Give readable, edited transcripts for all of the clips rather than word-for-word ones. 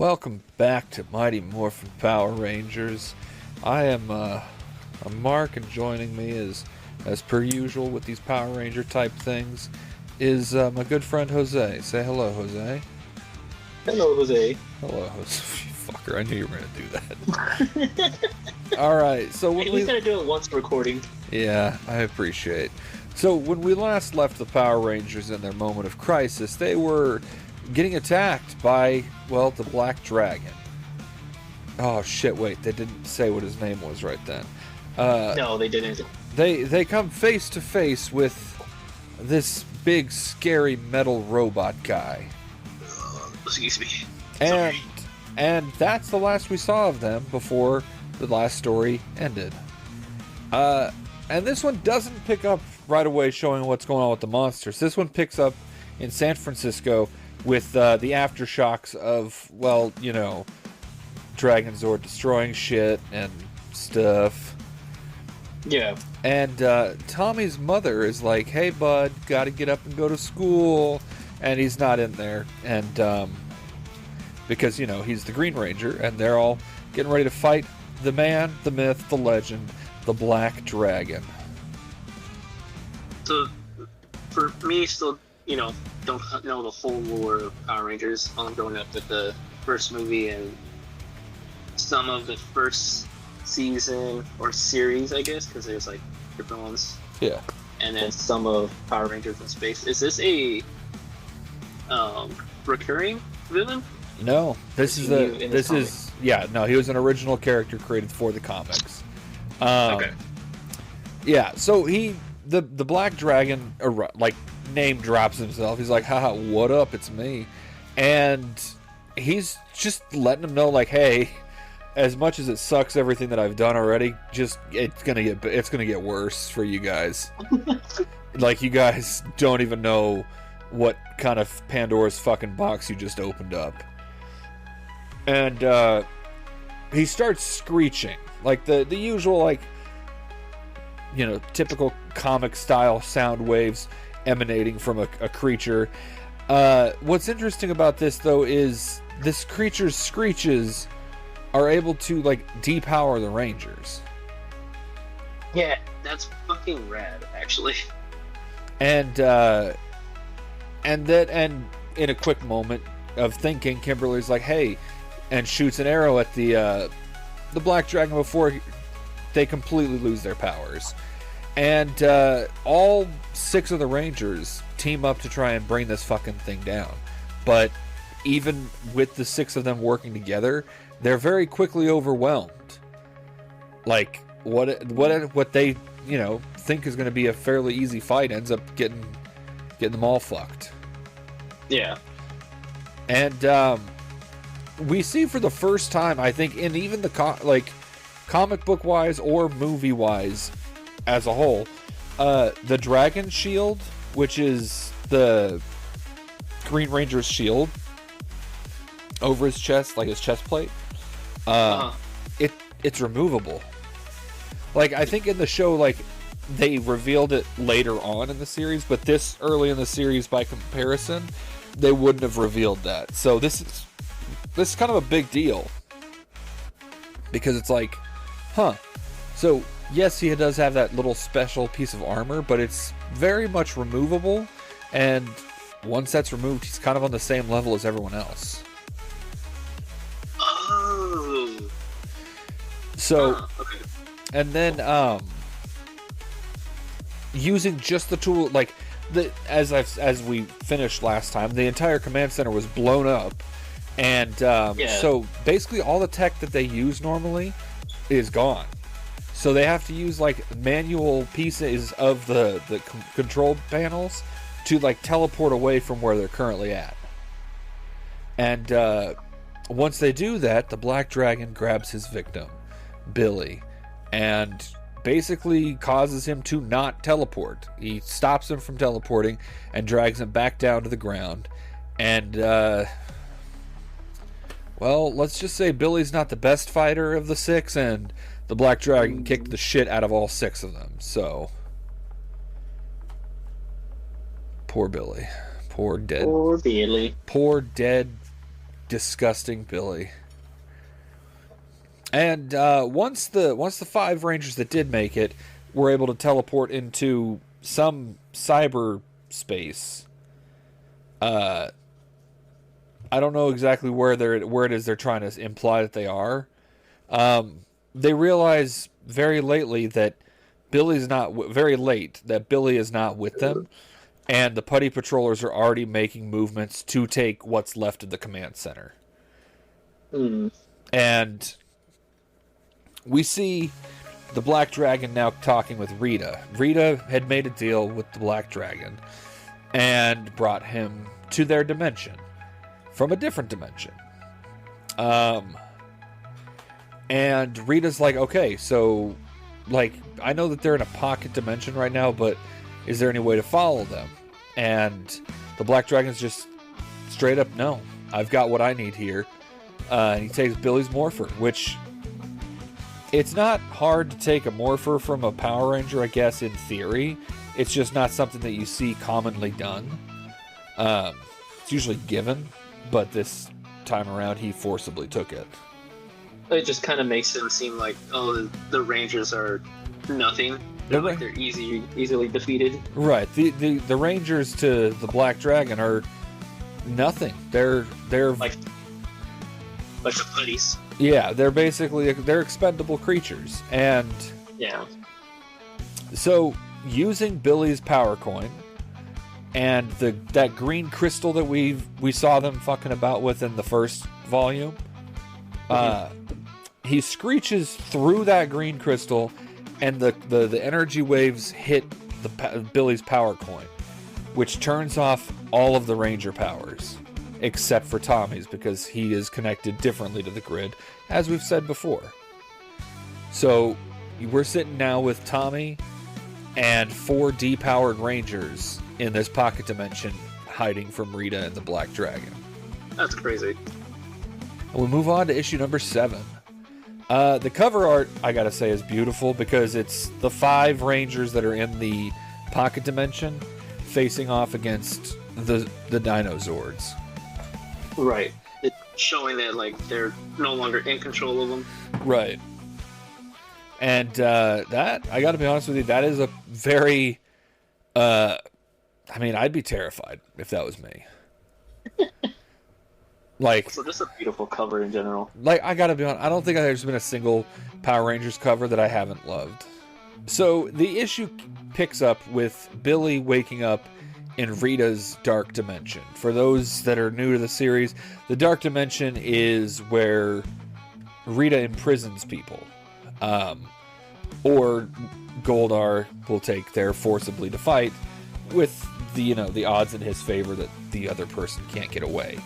Welcome back to Mighty Morphin Power Rangers. I am I'm Mark, and joining me as per usual with these Power Ranger type things is my good friend Jose. Say hello, Jose. Hello, Jose. Hello, Jose. Fucker, I knew you were gonna do that. All right, so when He's gonna do it once recording. Yeah, I appreciate. So when we last left the Power Rangers in their moment of crisis, they were getting attacked by, well, the Black Dragon. Oh shit! Wait, they didn't say what his name was right then. No, they didn't. They come face to face with this big, scary metal robot guy. Excuse me. And that's the last we saw of them before the last story ended. And this one doesn't pick up right away showing what's going on with the monsters. This one picks up in San Francisco with the aftershocks of, well, you know, Dragon Zord destroying shit and stuff. Yeah. And Tommy's mother is like, hey, bud, gotta get up and go to school. And he's not in there. And because, you know, he's the Green Ranger, and they're all getting ready to fight the man, the myth, the legend, the Black Dragon. So, for me, still, you know, don't know the whole lore of Power Rangers. I'm growing up with the first movie and some of the first season or series, I guess, because there's like different ones. Yeah. And then some of Power Rangers in Space. Is this a recurring villain? No, this is he was an original character created for the comics. Okay. Yeah, so the Black Dragon like name drops himself. He's like, haha, what up? It's me. And he's just letting him know, like, hey, as much as it sucks everything that I've done already, just it's gonna get worse for you guys. Like, you guys don't even know what kind of Pandora's fucking box you just opened up. And he starts screeching, like the usual, like, you know, typical comic style sound waves emanating from a creature. What's interesting about this, though, is this creature's screeches are able to, like, depower the Rangers. Yeah, that's fucking rad, actually. And in a quick moment of thinking, Kimberly's like, hey, and shoots an arrow at the Black Dragon before they completely lose their powers. And all 6 of the Rangers team up to try and bring this fucking thing down. But even with the 6 of them working together, they're very quickly overwhelmed. Like, what they, you know, think is going to be a fairly easy fight ends up getting them all fucked. Yeah. And we see for the first time, I think, in even the comic book wise or movie wise as a whole, the Dragon Shield, which is the Green Ranger's shield over his chest, like his chest plate, it's removable. Like, I think in the show, like, they revealed it later on in the series, but this early in the series, by comparison, they wouldn't have revealed that. So this is kind of a big deal, because it's like, so yes, he does have that little special piece of armor, but it's very much removable, and once that's removed, he's kind of on the same level as everyone else. Oh. So, okay. And then using just the tool, like, as we finished last time, the entire command center was blown up, and so basically all the tech that they use normally is gone. So they have to use, like, manual pieces of the control panels to, like, teleport away from where they're currently at. And once they do that, the Black Dragon grabs his victim, Billy, and basically causes him to not teleport. He stops him from teleporting and drags him back down to the ground. And, well, let's just say Billy's not the best fighter of the 6, and the Black Dragon kicked the shit out of all 6 of them. So, poor Billy. Poor dead. Poor Billy. Poor dead disgusting Billy. And once the 5 Rangers that did make it were able to teleport into some cyberspace, I don't know exactly where it is they're trying to imply that they are. They realize very lately that Billy is not with them, and the Putty Patrollers are already making movements to take what's left of the command center. And we see the Black Dragon now talking with Rita. Rita had made a deal with the Black Dragon and brought him to their dimension from a different dimension. And Rita's like, okay, so, like, I know that they're in a pocket dimension right now, but is there any way to follow them? And the Black Dragon's just straight up, no, I've got what I need here. And he takes Billy's Morpher, which, it's not hard to take a Morpher from a Power Ranger, I guess, in theory. It's just not something that you see commonly done. It's usually given, but this time around he forcibly took it. It just kind of makes them seem like, oh, the Rangers are nothing. They're easily defeated. Right. The Rangers to the Black Dragon are nothing. They're like the putties. Yeah, they're expendable creatures. And yeah. So using Billy's power coin and that green crystal that we saw them fucking about with in the first volume, he screeches through that green crystal, and the energy waves hit Billy's power coin, which turns off all of the Ranger powers, except for Tommy's, because he is connected differently to the grid, as we've said before. So we're sitting now with Tommy and 4 depowered Rangers in this pocket dimension, hiding from Rita and the Black Dragon. That's crazy. And we move on to issue number 7. The cover art, I gotta say, is beautiful, because it's the 5 Rangers that are in the pocket dimension facing off against the Dino Zords. Right. It's showing that, like, they're no longer in control of them. Right. And that, I gotta be honest with you, that is a very... I mean, I'd be terrified if that was me. Like, so just a beautiful cover in general. Like, I gotta be honest, I don't think there's been a single Power Rangers cover that I haven't loved. So the issue picks up with Billy waking up in Rita's Dark Dimension. For those that are new to the series, the Dark Dimension is where Rita imprisons people. Or Goldar will take there forcibly to fight, with the odds in his favor that the other person can't get away.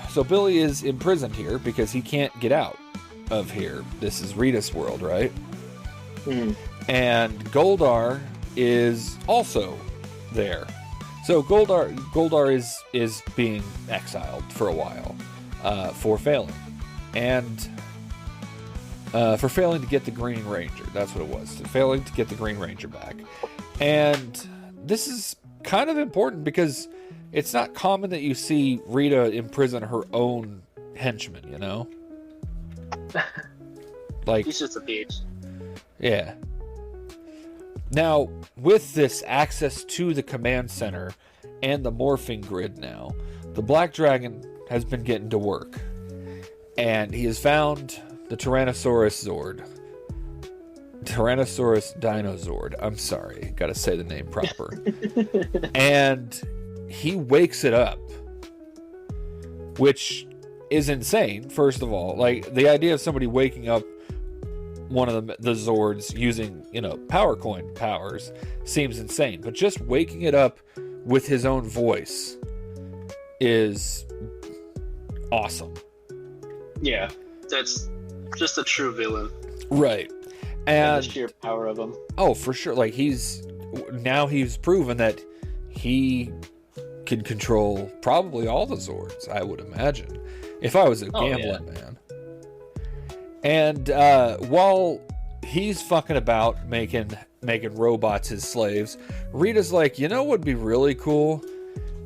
So Billy is imprisoned here because he can't get out of here. This is Rita's world, right? And Goldar is also there. So Goldar is being exiled for a while for failing. And for failing to get the Green Ranger. That's what it was. Failing to get the Green Ranger back. And this is kind of important because it's not common that you see Rita imprison her own henchman, you know? Like, he's just a bitch. Yeah. Now, with this access to the command center and the morphing grid now, the Black Dragon has been getting to work. And he has found the Tyrannosaurus Zord. Tyrannosaurus Dinozord. I'm sorry, gotta say the name proper. And he wakes it up, which is insane, first of all. Like, the idea of somebody waking up one of the Zords using, power coin powers seems insane. But just waking it up with his own voice is awesome. Yeah, that's just a true villain. Right. And the sheer power of him. Oh, for sure. Like, he's proven that he can control probably all the Zords, I would imagine, if I was a gambling man. And while he's fucking about making robots his slaves, Rita's like, what would be really cool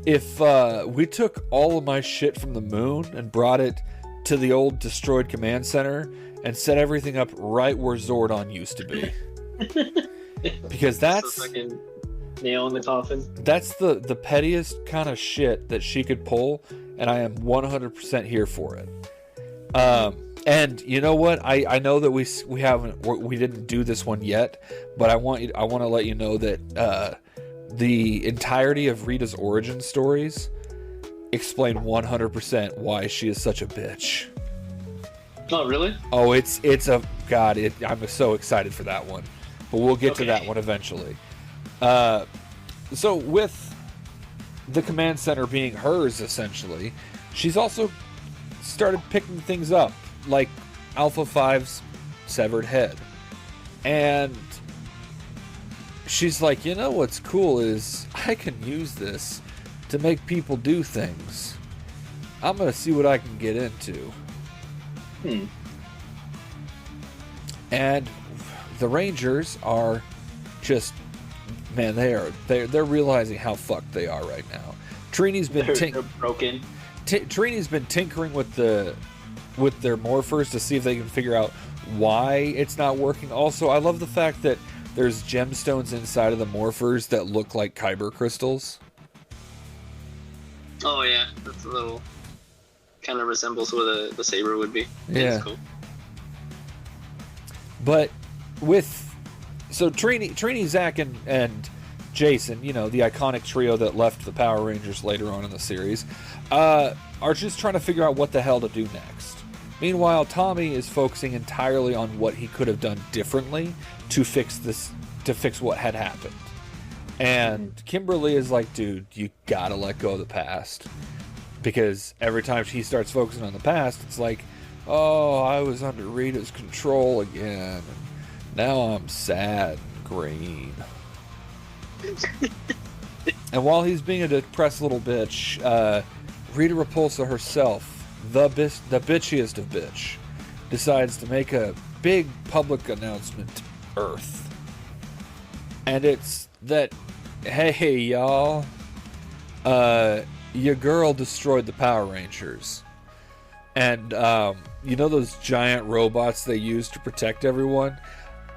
if we took all of my shit from the moon and brought it to the old destroyed command center and set everything up right where Zordon used to be. Because that's the fucking nail in the coffin. That's the pettiest kind of shit that she could pull, and I am 100% here for it. And you know what? I know that we didn't do this one yet, but I want to let you know that the entirety of Rita's origin stories explain 100% why she is such a bitch. Oh, really? Oh, it's a god. I'm so excited for that one, but we'll get to that one eventually. So with the command center being hers, essentially, she's also started picking things up, like Alpha 5's severed head. And she's like, you know what's cool is I can use this to make people do things. I'm going to see what I can get into. And the Rangers are just, man, they're realizing how fucked they are right now. Trini's been they're broken. Trini's been tinkering with their morphers to see if they can figure out why it's not working. Also, I love the fact that there's gemstones inside of the morphers that look like kyber crystals. Oh yeah, that's a little kind of resembles what the saber would be. Yeah, it's cool. But so Trini, Zach, and Jason, you know, the iconic trio that left the Power Rangers later on in the series, are just trying to figure out what the hell to do next. Meanwhile, Tommy is focusing entirely on what he could have done differently to fix what had happened. And Kimberly is like, dude, you gotta let go of the past. Because every time he starts focusing on the past, it's like, oh, I was under Rita's control again. Now I'm sad and green. And while he's being a depressed little bitch, Rita Repulsa herself, the bitchiest of bitch, decides to make a big public announcement to Earth. And it's that, hey y'all, your girl destroyed the Power Rangers. And you know those giant robots they use to protect everyone?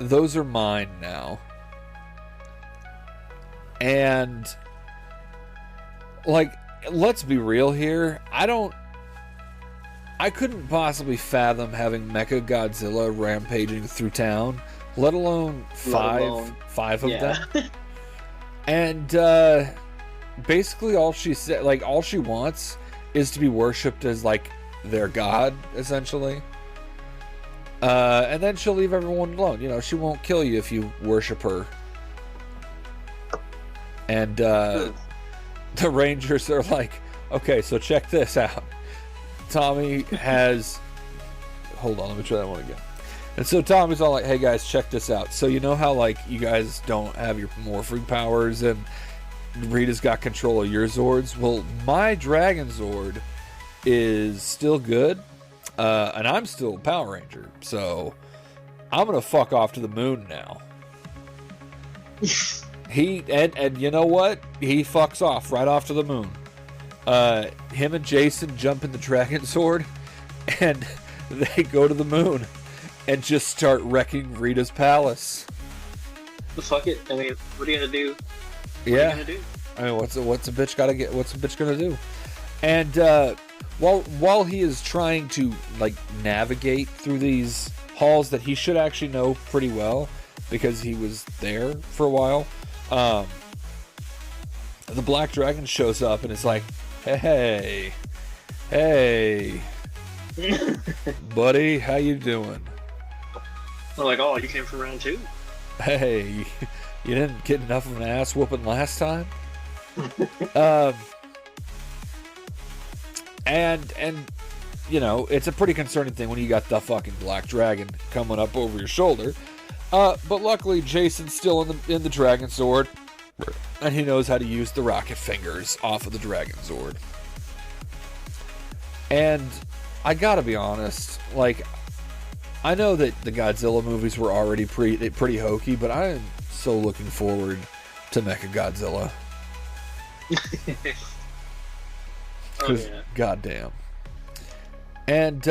Those are mine now. And like, let's be real here. I couldn't possibly fathom having Mecha Godzilla rampaging through town, let alone five of them. And basically all she said, like, all she wants is to be worshipped as like their god, essentially. And then she'll leave everyone alone. You know, she won't kill you if you worship her. And the Rangers are like, okay, so check this out. Tommy has... Hold on, let me try that one again. And so Tommy's all like, hey guys, check this out. So you know how, like, you guys don't have your morphing powers and Rita's got control of your Zords? Well, my Dragon Zord is still good, and I'm still a Power Ranger. So I'm going to fuck off to the moon now. And you know what? He fucks off right off to the moon. Him and Jason jump in the Dragon Zord, and they go to the moon and just start wrecking Rita's palace. Fuck it. I mean, what are you gonna do? Yeah. What are you gonna do? I mean, what's a bitch gotta get? What's a bitch gonna do? And while he is trying to like navigate through these halls that he should actually know pretty well because he was there for a while, the Black Dragon shows up and is like, hey, buddy, how you doing? I'm like, oh, you came from round 2? Hey, you didn't get enough of an ass whooping last time? And you know, it's a pretty concerning thing when you got the fucking Black Dragon coming up over your shoulder. But luckily, Jason's still in the Dragon Sword, and he knows how to use the rocket fingers off of the Dragon Zord. And I gotta be honest, like, I know that the Godzilla movies were already pretty hokey, but I am so looking forward to Mecha Godzilla. Because, yeah. goddamn. And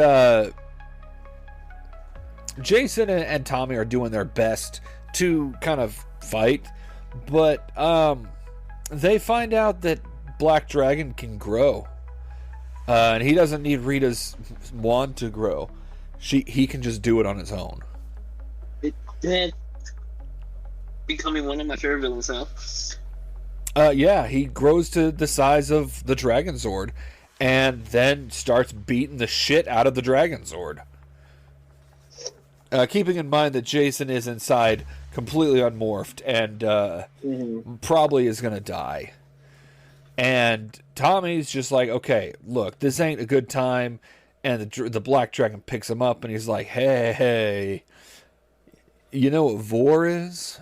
Jason and Tommy are doing their best to kind of fight, but they find out that Black Dragon can grow. And he doesn't need Rita's wand to grow. He can just do it on his own. It becoming one of my favorite villains now. Yeah, he grows to the size of the Dragon Zord and then starts beating the shit out of the Dragon Zord. Keeping in mind that Jason is inside completely unmorphed and probably is going to die. And Tommy's just like, okay, look, this ain't a good time. And the Black Dragon picks him up and he's like, hey, you know what vor is?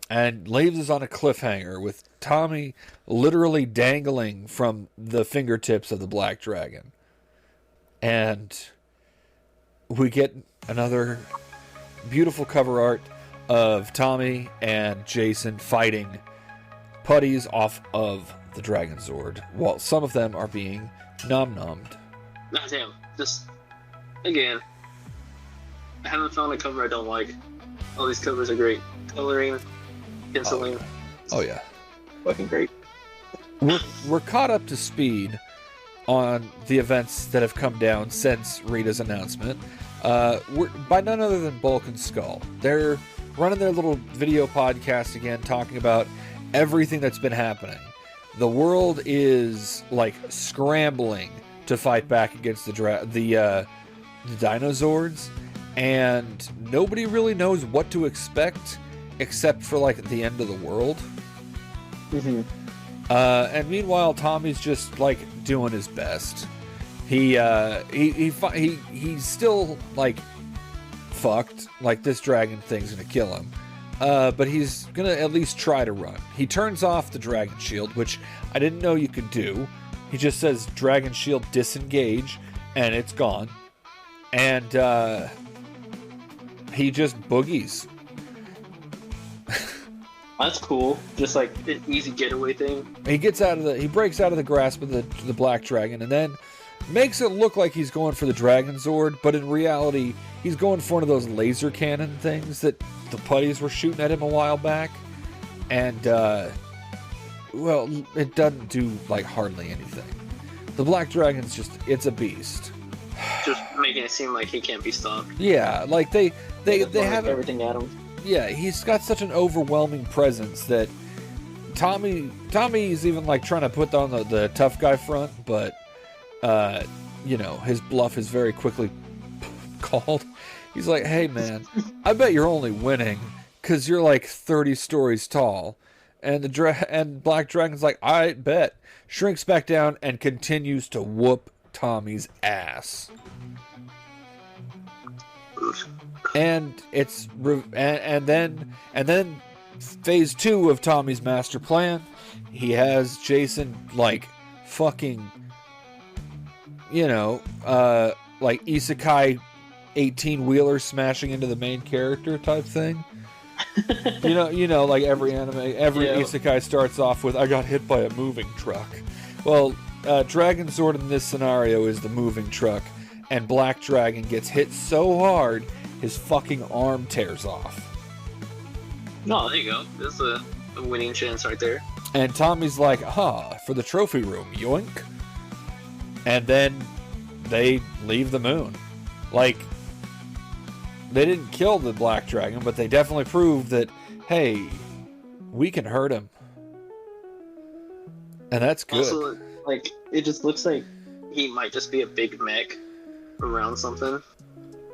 And leaves us on a cliffhanger with Tommy literally dangling from the fingertips of the Black Dragon. And we get another beautiful cover art of Tommy and Jason fighting putties off of the Dragon Zord, while some of them are being nom-nommed. Nah, damn. Just, again, I haven't found a cover I don't like. All these covers are great. Coloring, penciling. Oh, yeah. Fucking great. We're caught up to speed on the events that have come down since Rita's announcement. We're by none other than Bulk and Skull. They're running their little video podcast again, talking about everything that's been happening. The world is like scrambling to fight back against the dinosaurs, and nobody really knows what to expect except for like the end of the world. And meanwhile, Tommy's just like doing his best. He's still like fucked. Like this dragon thing's gonna kill him. But he's gonna at least try to run. He turns off the dragon shield, which I didn't know you could do. He just says dragon shield disengage, and it's gone. And he just boogies. That's cool. Just like an easy getaway thing. He breaks out of the grasp of the Black Dragon, and then makes it look like he's going for the Dragon Zord, but in reality, he's going for one of those laser cannon things that the putties were shooting at him a while back. And, well, it doesn't do, like, hardly anything. The Black Dragon's it's a beast. Just making it seem like he can't be stopped. Yeah, like, they have everything at him. Yeah, he's got such an overwhelming presence that Tommy's even, like, trying to put on the tough guy front, but you know, his bluff is very quickly called. He's like, hey man, I bet you're only winning because you're like 30 stories tall. And and Black Dragon's like, I bet. Shrinks back down and continues to whoop Tommy's ass. And then phase 2 of Tommy's master plan. He has Jason like fucking, you know, like isekai 18-wheeler smashing into the main character type thing. you know, like every isekai starts off with, I got hit by a moving truck. Well, Dragon Zord in this scenario is the moving truck, and Black Dragon gets hit so hard, his fucking arm tears off. No, there you go. There's a winning chance right there. And Tommy's like, for the trophy room, yoink. And then they leave the moon. Like, they didn't kill the Black Dragon, but they definitely proved that, hey, we can hurt him. And that's good. Also, like, it just looks like he might just be a big mech around something.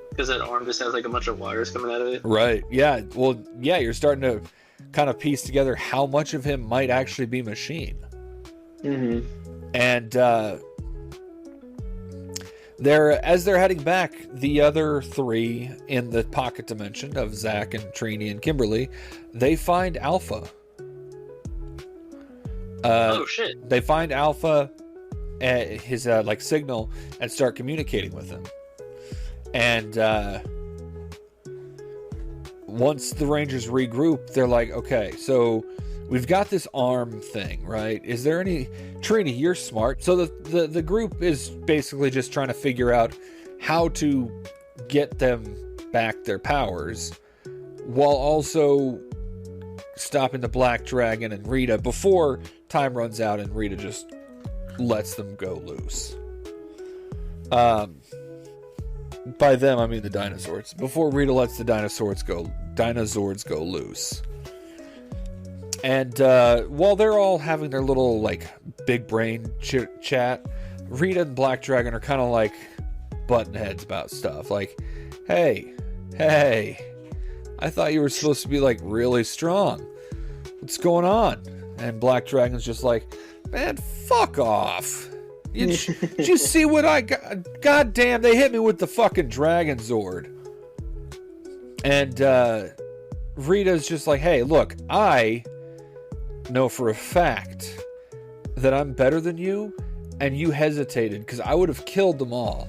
Because that arm just has, like, a bunch of wires coming out of it. Right. Yeah. Well, yeah, you're starting to kind of piece together how much of him might actually be machine. Mm-hmm. And, as they're heading back, the other three in the pocket dimension of Zach and Trini and Kimberly, they find Alpha. Oh shit! They find Alpha at his like signal and start communicating with him. And once the Rangers regroup, they're like, "Okay, so we've got this arm thing, right? Is there any... Trini, you're smart. So the group is basically just trying to figure out how to get them back their powers while also stopping the Black Dragon and Rita before time runs out and Rita just lets them go loose. By them, I mean the dinosaurs. Before Rita lets the dinosaurs go loose. And while they're all having their little, like, big brain chat, Rita and Black Dragon are kind of, like, butting heads about stuff. Like, hey, I thought you were supposed to be, like, really strong. What's going on? And Black Dragon's just like, man, fuck off. Did you see what I got? God damn, they hit me with the fucking Dragon Zord. And Rita's just like, hey, look, I know for a fact that I'm better than you, and you hesitated because I would have killed them all.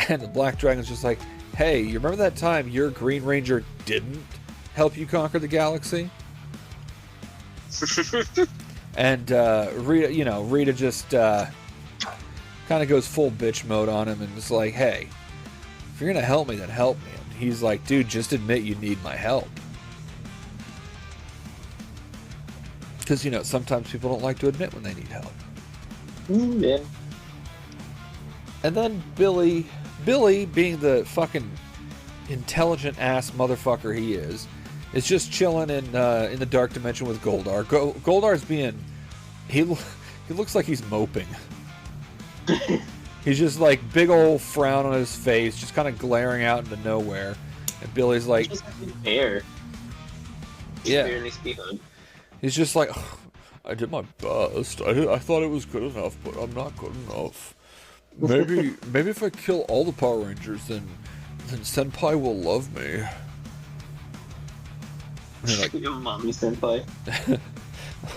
And the Black Dragon's just like, hey, you remember that time your Green Ranger didn't help you conquer the galaxy? And Rita just kind of goes full bitch mode on him and is like, hey, if you're gonna help me, then help me. And he's like, dude, just admit you need my help. Because, sometimes people don't like to admit when they need help. Yeah. And then Billy being the fucking intelligent ass motherfucker he is just chilling in the dark dimension with Goldar. Goldar's being... He looks like he's moping. He's just like big old frown on his face, just kind of glaring out into nowhere. And Billy's like... Just fair. Yeah. He's just like, oh, I did my best. I thought it was good enough, but I'm not good enough. Maybe if I kill all the Power Rangers, then Senpai will love me. Like, your mommy Senpai.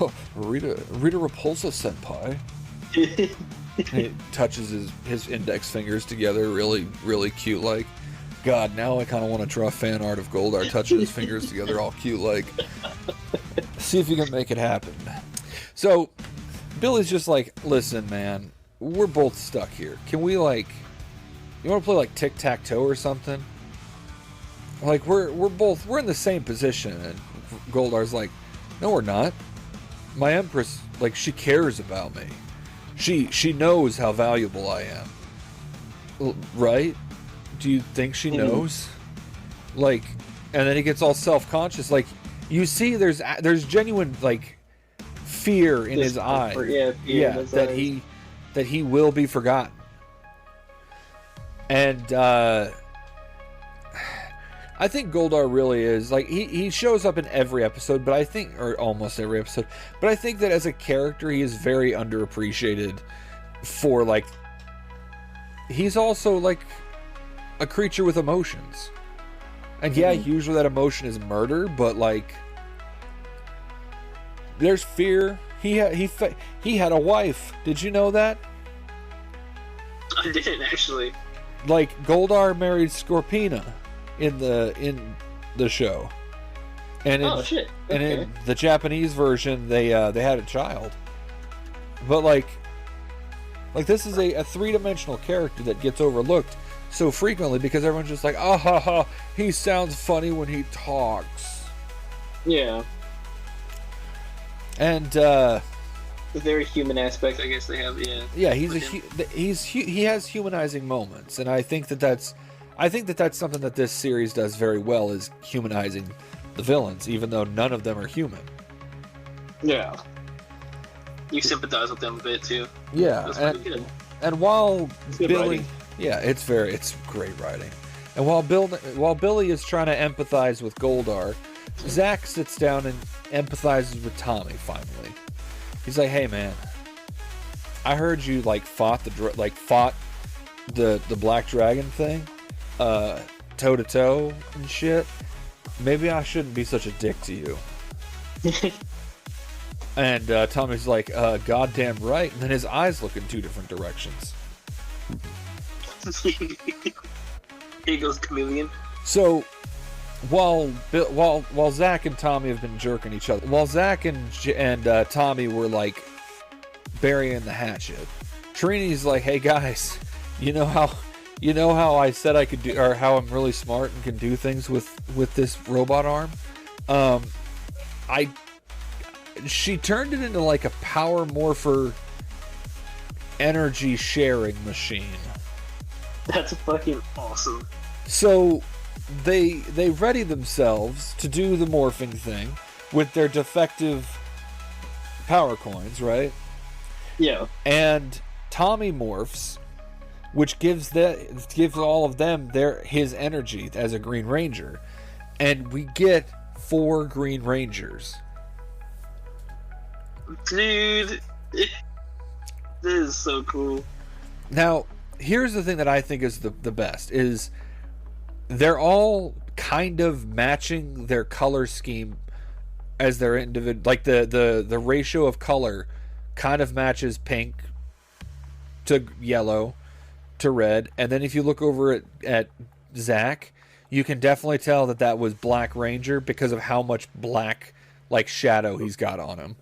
Oh, Rita Repulsa Senpai. He touches his index fingers together, really, really cute like. God, now I kind of want to draw fan art of Goldar touching his fingers together all cute like. See if you can make it happen. So, Billy's just like, listen, man, we're both stuck here. Can we, like... You want to play, like, tic-tac-toe or something? Like, we're in the same position. And Goldar's like, no, we're not. My Empress, like, she cares about me. She knows how valuable I am. Right? Do you think she knows? Like, and then he gets all self-conscious. Like, you see there's genuine, like, fear in his eye. Yeah, that he will be forgotten. And I think Goldar really is, like, he shows up in every episode, but I think, or almost every episode, but I think that as a character he is very underappreciated for, like, he's also, like, a creature with emotions. And yeah, usually that emotion is murder, but, like, there's fear. He had a wife. Did you know that? I didn't, actually. Like, Goldar married Scorpina in the show. And in, shit. Okay. And in the Japanese version, they had a child. But, like this is a three-dimensional character that gets overlooked so frequently because everyone's just like, oh, ha, ha, he sounds funny when he talks. Yeah. And the very human aspect, I guess they have. Yeah. Yeah, he has humanizing moments, and I think that's something that this series does very well, is humanizing the villains, even though none of them are human. Yeah. You sympathize with them a bit too. Yeah, that's pretty good. And while Billy, writing. yeah, it's great writing. And while Billy is trying to empathize with Goldar, Zach sits down and empathizes with Tommy. Finally, he's like, "Hey, man, I heard you fought the Black Dragon thing, toe to toe and shit. Maybe I shouldn't be such a dick to you." And Tommy's like, goddamn right. And then his eyes look in two different directions. Here goes chameleon. So, while Zach and Tommy have been jerking each other, while Zach and Tommy were like burying the hatchet, Trini's like, "Hey guys, you know how I said I could do, or how I'm really smart and can do things with this robot arm? She turned it into like a power morpher energy sharing machine." That's fucking awesome. So they ready themselves to do the morphing thing with their defective power coins, right? Yeah. And Tommy morphs, which gives all of them his energy as a Green Ranger, and we get 4 Green Rangers. Dude, this is so cool. Now, here's the thing that I think is the best is they're all kind of matching their color scheme as their individual, like the ratio of color kind of matches pink to yellow to red, and then if you look over at Zach, you can definitely tell that was Black Ranger because of how much black like shadow he's got on him.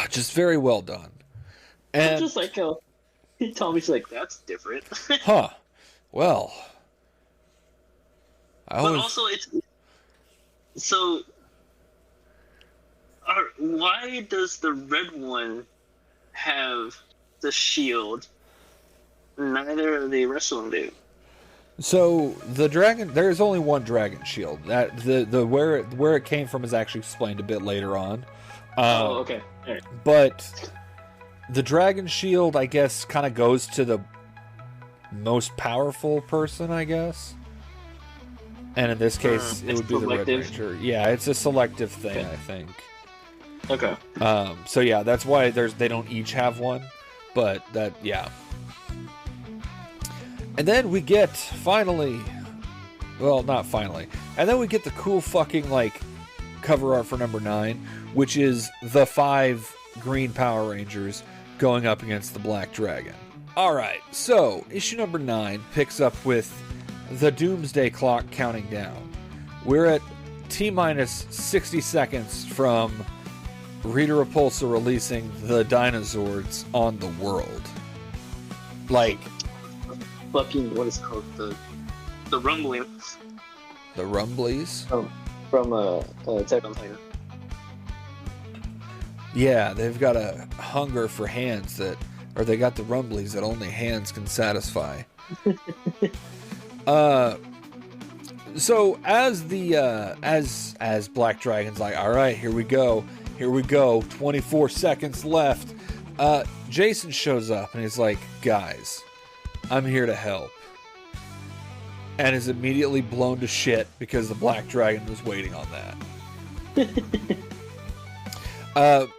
Just very well done. And just like Tommy's like, that's different. Huh. Well, but also it's so. Why does the red one have the shield? Neither of the rest of them do. So the dragon, there's only one dragon shield. That the where it came from is actually explained a bit later on. Okay. All right. But the dragon shield, I guess, kind of goes to the most powerful person, I guess. And in this case, it would be selective. The Red Ranger. Yeah, it's a selective thing, okay. I think. Okay. So yeah, that's why they don't each have one, but yeah. And then we get not finally, and then we get the cool fucking like cover art for number 9, which is the 5 Green Power Rangers going up against the Black Dragon. Alright, so issue number 9 picks up with the Doomsday Clock counting down. We're at T-minus 60 seconds from Rita Repulsa releasing the Dinozords on the world. Like, fucking, what is it called? The Rumbling. The Rumblies? From Attack on Titan. Yeah, they've got a hunger for hands or they got the Rumblies that only hands can satisfy. So as as Black Dragon's like, all right, here we go, 24 seconds left. Jason shows up and he's like, guys, I'm here to help, and is immediately blown to shit because the Black Dragon was waiting on that.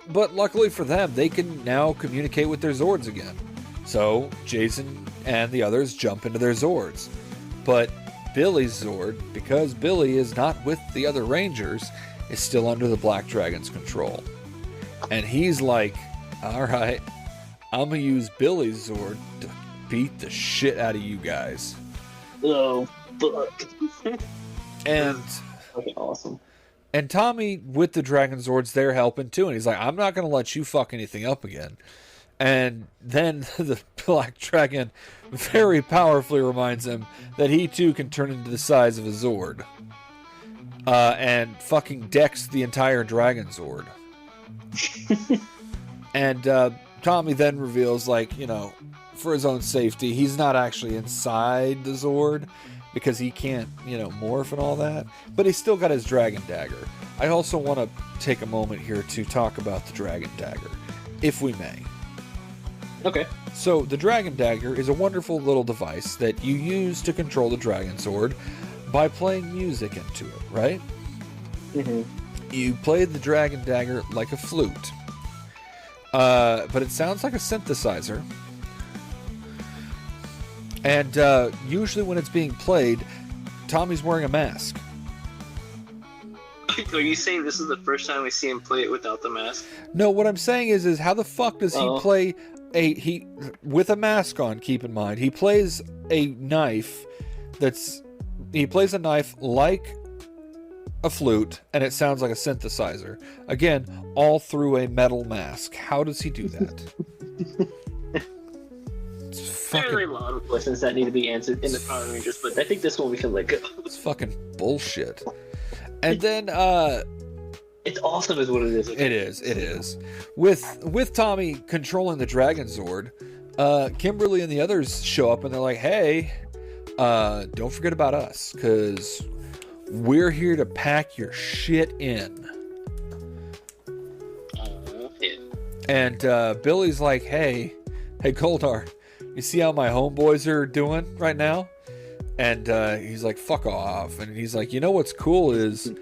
But luckily for them, they can now communicate with their Zords again. So Jason and the others jump into their Zords. But Billy's Zord, because Billy is not with the other Rangers, is still under the Black Dragon's control. And he's like, alright, I'm gonna use Billy's Zord to beat the shit out of you guys. Oh, fuck. And fucking awesome. And Tommy, with the Dragon Zords, they're helping too. And he's like, I'm not going to let you fuck anything up again. And then the Black Dragon very powerfully reminds him that he too can turn into the size of a Zord. And fucking decks the entire Dragon Zord. And Tommy then reveals, like, for his own safety, he's not actually inside the Zord, because he can't, morph and all that. But he's still got his Dragon Dagger. I also want to take a moment here to talk about the Dragon Dagger, if we may. Okay. So, the Dragon Dagger is a wonderful little device that you use to control the Dragon Sword by playing music into it, right? Mm-hmm. You play the Dragon Dagger like a flute. But it sounds like a synthesizer. And usually when it's being played, Tommy's wearing a mask. Are you saying this is the first time we see him play it without the mask? No, what I'm saying is how the fuck does he play with a mask on, keep in mind. He plays a knife that's he plays a knife like a flute, and it sounds like a synthesizer. Again, all through a metal mask. How does he do that? There are a lot of questions that need to be answered in the Power Rangers, but I think this one we can let go. It's fucking bullshit. And then, it's awesome is what it is. It is. With Tommy controlling the Dragon Zord, Kimberly and the others show up and they're like, hey, don't forget about us, because we're here to pack your shit in. Yeah. And Billy's like, hey Goldar, you see how my homeboys are doing right now? And he's like, fuck off. And he's like, you know what's cool is,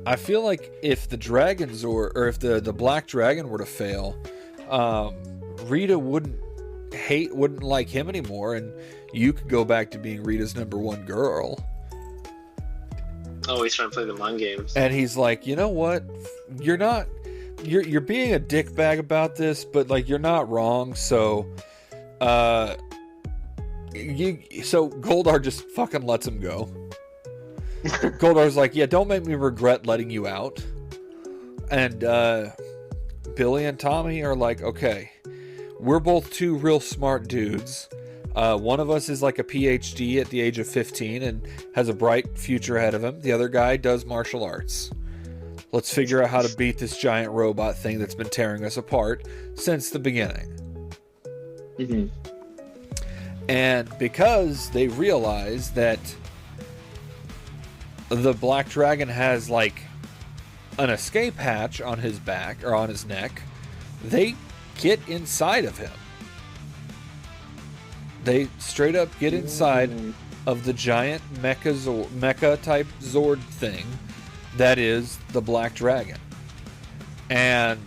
I feel like if the Dragon Zord, or if the Black Dragon were to fail, Rita wouldn't like him anymore, and you could go back to being Rita's number one girl. Oh, he's trying to play the mind games. And he's like, you know what? You're being a dickbag about this, but like you're not wrong. So, so Goldar just fucking lets him go. Goldar's like, yeah, don't make me regret letting you out. And Billy and Tommy are like, okay, we're both two real smart dudes. One of us is like a PhD at the age of 15 and has a bright future ahead of him. The other guy does martial arts. Let's figure out how to beat this giant robot thing that's been tearing us apart since the beginning. Mm-hmm. And because they realize that the Black Dragon has like an escape hatch on his back or on his neck, they get inside of him. They straight up get inside of the giant mecha type Zord thing that is the Black Dragon. And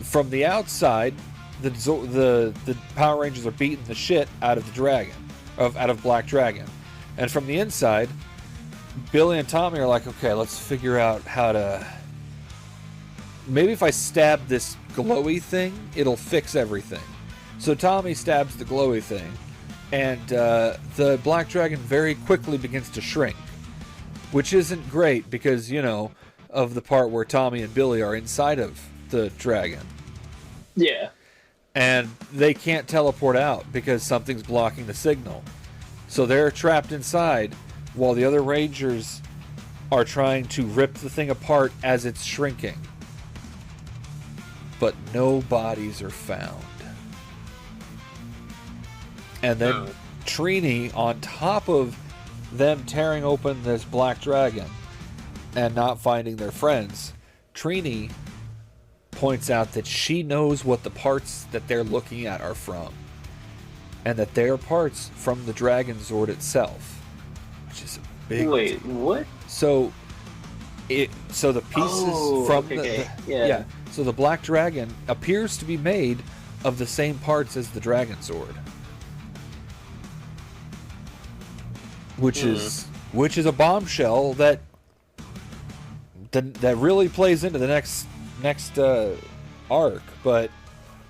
from the outside, the Power Rangers are beating the shit out of the dragon, out of Black Dragon. And from the inside, Billy and Tommy are like, okay, let's figure out how to... Maybe if I stab this glowy thing, it'll fix everything. So Tommy stabs the glowy thing, and the Black Dragon very quickly begins to shrink. Which isn't great because, you know, of the part where Tommy and Billy are inside of the dragon. Yeah. And they can't teleport out because something's blocking the signal. So they're trapped inside while the other Rangers are trying to rip the thing apart as it's shrinking. But no bodies are found. And then Trini, on top of them tearing open this Black Dragon and not finding their friends, Trini points out that she knows what the parts that they're looking at are from. And that they're parts from the Dragon Zord itself. Which is a big... Wait, what? So the pieces from yeah. So the Black Dragon appears to be made of the same parts as the Dragon Zord. Which is a bombshell that really plays into the next arc. But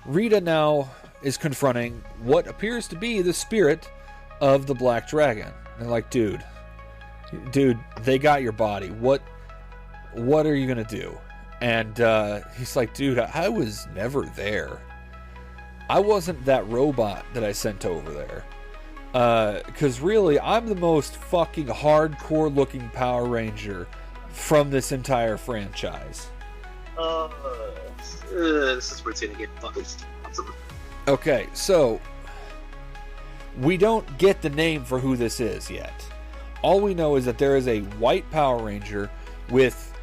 Rita now is confronting what appears to be the spirit of the Black Dragon. And they're like, dude, they got your body. What are you gonna do? And he's like, dude, I was never there. I wasn't that robot that I sent over there. Because really, I'm the most fucking hardcore looking Power Ranger from this entire franchise. This is where it's gonna get fucking awesome. Okay, so we don't get the name for who this is yet. All we know is that there is a white Power Ranger with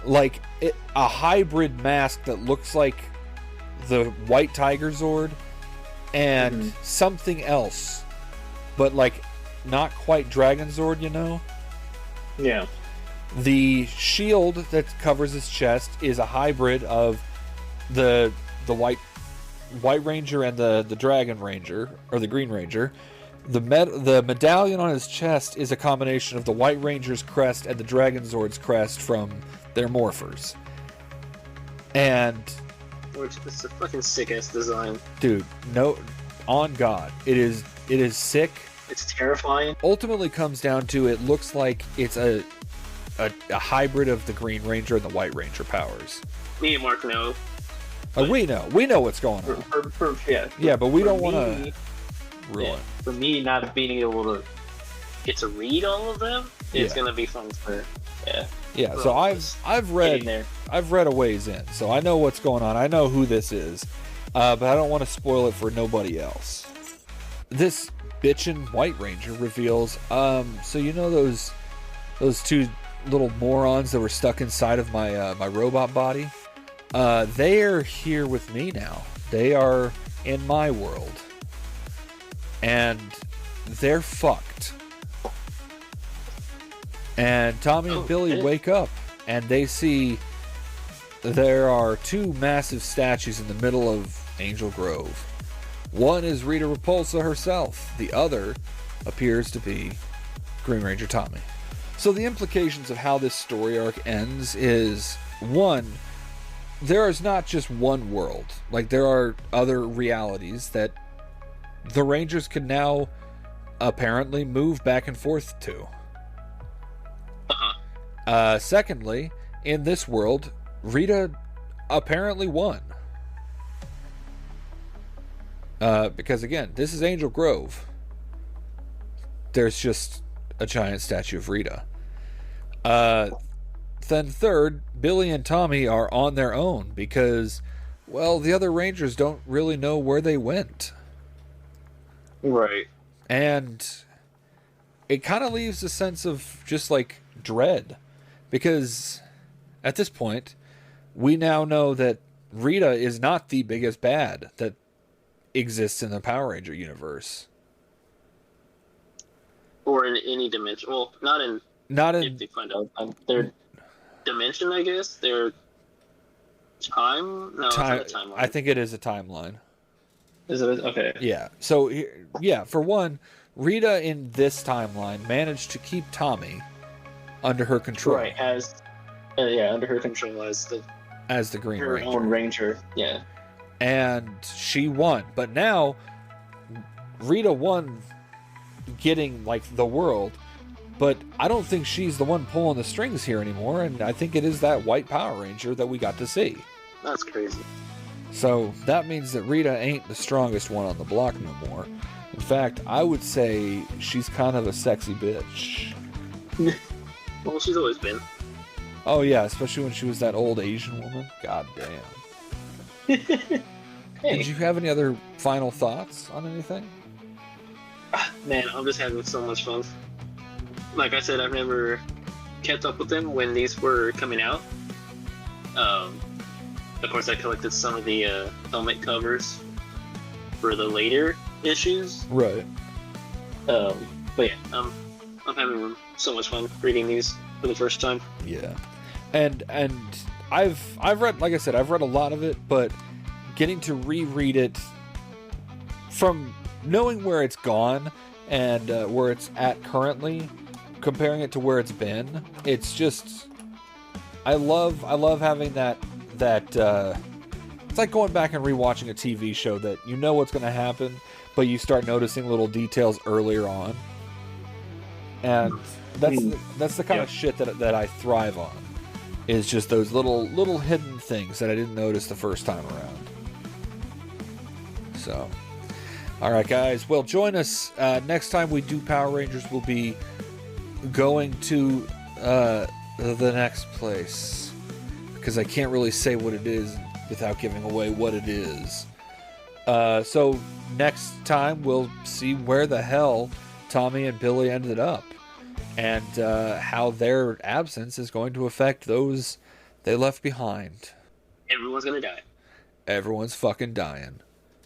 like a hybrid mask that looks like the White Tiger Zord and something else. But, like, not quite Dragon Zord, you know? Yeah. The shield that covers his chest is a hybrid of the White Ranger and the Dragon Ranger, or the Green Ranger. The medallion on his chest is a combination of the White Ranger's crest and the Dragon Zord's crest from their morphers. And... Which is a fucking sick-ass design. Dude, no... On God. It is sick It's terrifying. Ultimately comes down to, it looks like it's a hybrid of the Green Ranger and the White Ranger powers. Me and Mark know. We know what's going on. Yeah, but we don't want to ruin. For me, not being able to get to read all of them, it's gonna be fun for Yeah, so I've read a ways in, so I know what's going on. I know who this is, but I don't want to spoil it for nobody else. This bitchin' White Ranger reveals, so you know those two little morons that were stuck inside of my my robot body? They are here with me now. They are in my world, and they're fucked. And Tommy and Billy wake up, and they see there are two massive statues in the middle of Angel Grove. One is Rita Repulsa herself. The other appears to be Green Ranger Tommy. So the implications of how this story arc ends is, one, there is not just one world. Like, there are other realities that the Rangers can now apparently move back and forth to. Secondly, in this world, Rita apparently won. Because again, this is Angel Grove. There's just a giant statue of Rita. Then third, Billy and Tommy are on their own because, well, the other Rangers don't really know where they went. Right. And it kind of leaves a sense of just like dread. Because at this point, we now know that Rita is not the biggest bad that exists in the Power Ranger universe. Or in any dimension. Well, not in... If they find out their dimension, I guess? Their time? No, it's not a timeline. I think it is a timeline. Is it? Okay. Yeah. So, yeah, for one, Rita in this timeline managed to keep Tommy under her control. Right, under her control as the Green Ranger. Her own Ranger, yeah. And she won. But now, Rita won getting, like, the world. But I don't think she's the one pulling the strings here anymore. And I think it is that White Power Ranger that we got to see. That's crazy. So that means that Rita ain't the strongest one on the block no more. In fact, I would say she's kind of a sexy bitch. Well, she's always been. Oh yeah, especially when she was that old Asian woman. God damn. Hey. Did you have any other final thoughts on anything? Man, I'm just having so much fun. Like I said, I've never kept up with them when these were coming out. Of course, I collected some of the helmet covers for the later issues. Right. But yeah, I'm having so much fun reading these for the first time. Yeah, and I've read, like I said, I've read a lot of it, but getting to reread it from knowing where it's gone and where it's at currently, comparing it to where it's been, it's just I love having that it's like going back and rewatching a TV show that you know what's going to happen, but you start noticing little details earlier on. And that's the kind of shit that I thrive on, is just those little hidden things that I didn't notice the first time around. So, all right, guys. Well, join us next time we do Power Rangers. We'll be going to the next place, because I can't really say what it is without giving away what it is. So next time we'll see where the hell Tommy and Billy ended up, and how their absence is going to affect those they left behind. Everyone's gonna die. Everyone's fucking dying.